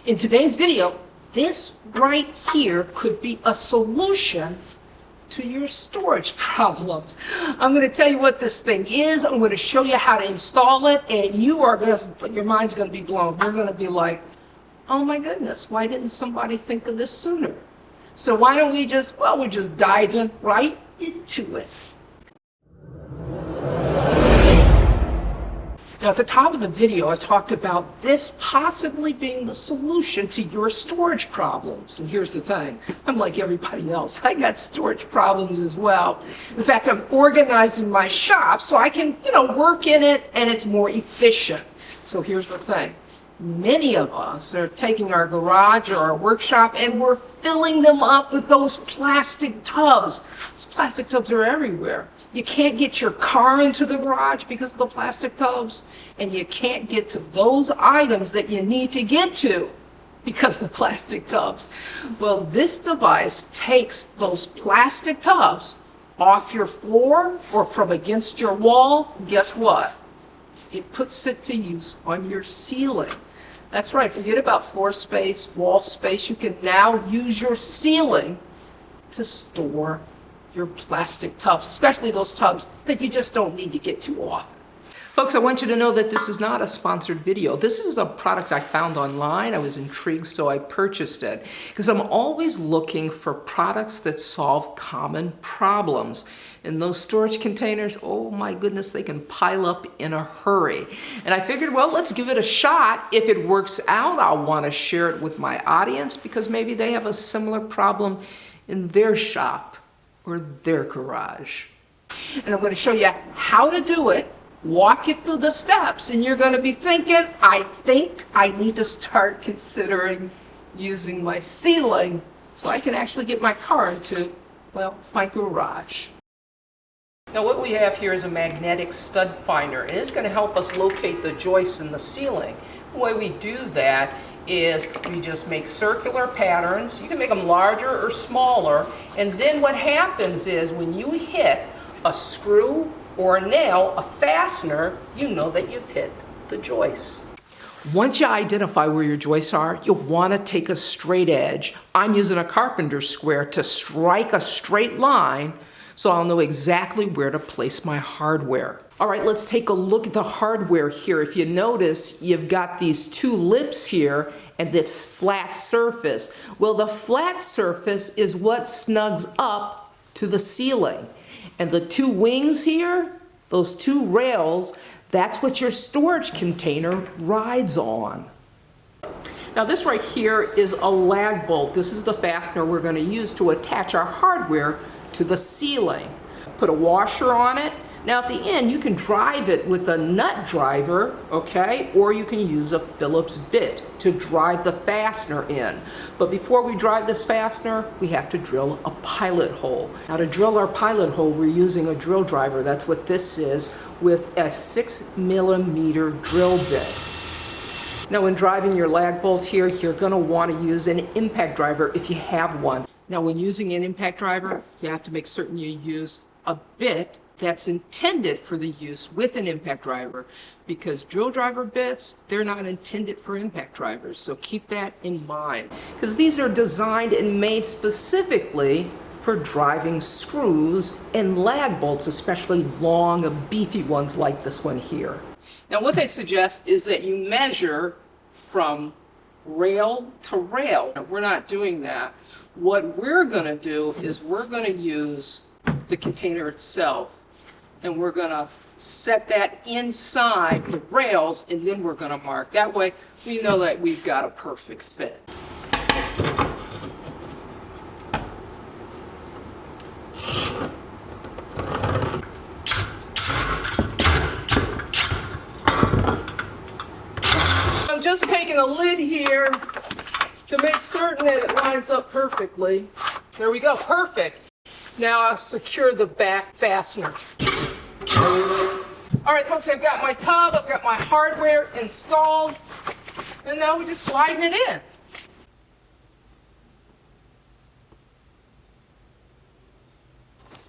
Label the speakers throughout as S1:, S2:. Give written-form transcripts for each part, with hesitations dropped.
S1: In today's video, this right here could be a solution to your storage problems. I'm going to tell you what this thing is. I'm going to show you how to install it, and your mind's going to be blown. You're going to be like, oh my goodness, why didn't somebody think of this sooner? So why don't we just dive in right into it. Now, at the top of the video, I talked about this possibly being the solution to your storage problems. And here's the thing, I'm like everybody else. I got storage problems as well. In fact, I'm organizing my shop so I can, work in it and it's more efficient. So here's the thing. Many of us are taking our garage or our workshop and we're filling them up with those plastic tubs. Those plastic tubs are everywhere. You can't get your car into the garage because of the plastic tubs, and you can't get to those items that you need to get to because of the plastic tubs. Well, this device takes those plastic tubs off your floor or from against your wall. Guess what? It puts it to use on your ceiling. That's right, forget about floor space, wall space. You can now use your ceiling to store your plastic tubs, especially those tubs that you just don't need to get too often. Folks, I want you to know that this is not a sponsored video. This is a product I found online. I was intrigued, so I purchased it because I'm always looking for products that solve common problems. And those storage containers, oh my goodness, they can pile up in a hurry. And I figured, well, let's give it a shot. If it works out, I'll want to share it with my audience because maybe they have a similar problem in their shop or their garage. And I'm going to show you how to do it, walk you through the steps, and you're going to be thinking, I think I need to start considering using my ceiling so I can actually get my car into, well, my garage. Now what we have here is a magnetic stud finder, and it's going to help us locate the joists in the ceiling. The way we do that is we just make circular patterns. You can make them larger or smaller, and then what happens is when you hit a screw or a nail, a fastener, you know that you've hit the joist. Once you identify where your joists are, you'll want to take a straight edge. I'm using a carpenter's square to strike a straight line so I'll know exactly where to place my hardware. All right, let's take a look at the hardware here. If you notice, you've got these two lips here and this flat surface. Well, the flat surface is what snugs up to the ceiling. And the two wings here, those two rails, that's what your storage container rides on. Now this right here is a lag bolt. This is the fastener we're going to use to attach our hardware to the ceiling. Put a washer on it. Now at the end you can drive it with a nut driver, okay, or you can use a Phillips bit to drive the fastener in. But before we drive this fastener, we have to drill a pilot hole. Now to drill our pilot hole, we're using a drill driver, that's what this is, with a 6mm drill bit. Now when driving your lag bolt here, you're going to want to use an impact driver if you have one. Now when using an impact driver, you have to make certain you use a bit that's intended for the use with an impact driver, because drill driver bits, they're not intended for impact drivers, so keep that in mind. Because these are designed and made specifically for driving screws and lag bolts, especially long and beefy ones like this one here. Now what they suggest is that you measure from rail to rail. Now, we're not doing that. What we're going to do is we're going to use the container itself, and we're going to set that inside the rails, and then we're going to mark. That way we know that we've got a perfect fit. I'm just taking a lid here to make certain that it lines up perfectly. There we go, perfect. Now I'll secure the back fastener. All right, folks, I've got my tub, I've got my hardware installed, and now we're just sliding it in.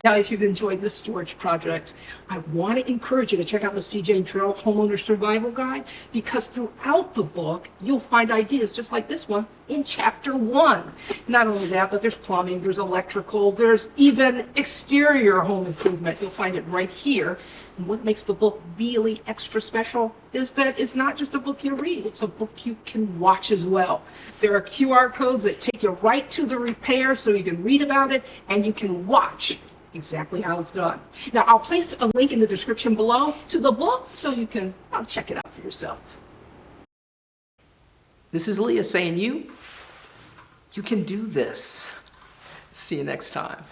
S1: Now, if you've enjoyed this storage project, I want to encourage you to check out the seejanedrill Homeowner Survival Guide, because throughout the book, you'll find ideas just like this one in chapter 1. Not only that, but there's plumbing, there's electrical, there's even exterior home improvement. You'll find it right here. And what makes the book really extra special is that it's not just a book you read, it's a book you can watch as well. There are QR codes that take you right to the repair so you can read about it and you can watch exactly how it's done. Now, I'll place a link in the description below to the book so you can check it out for yourself. This is Leah saying you can do this. See you next time.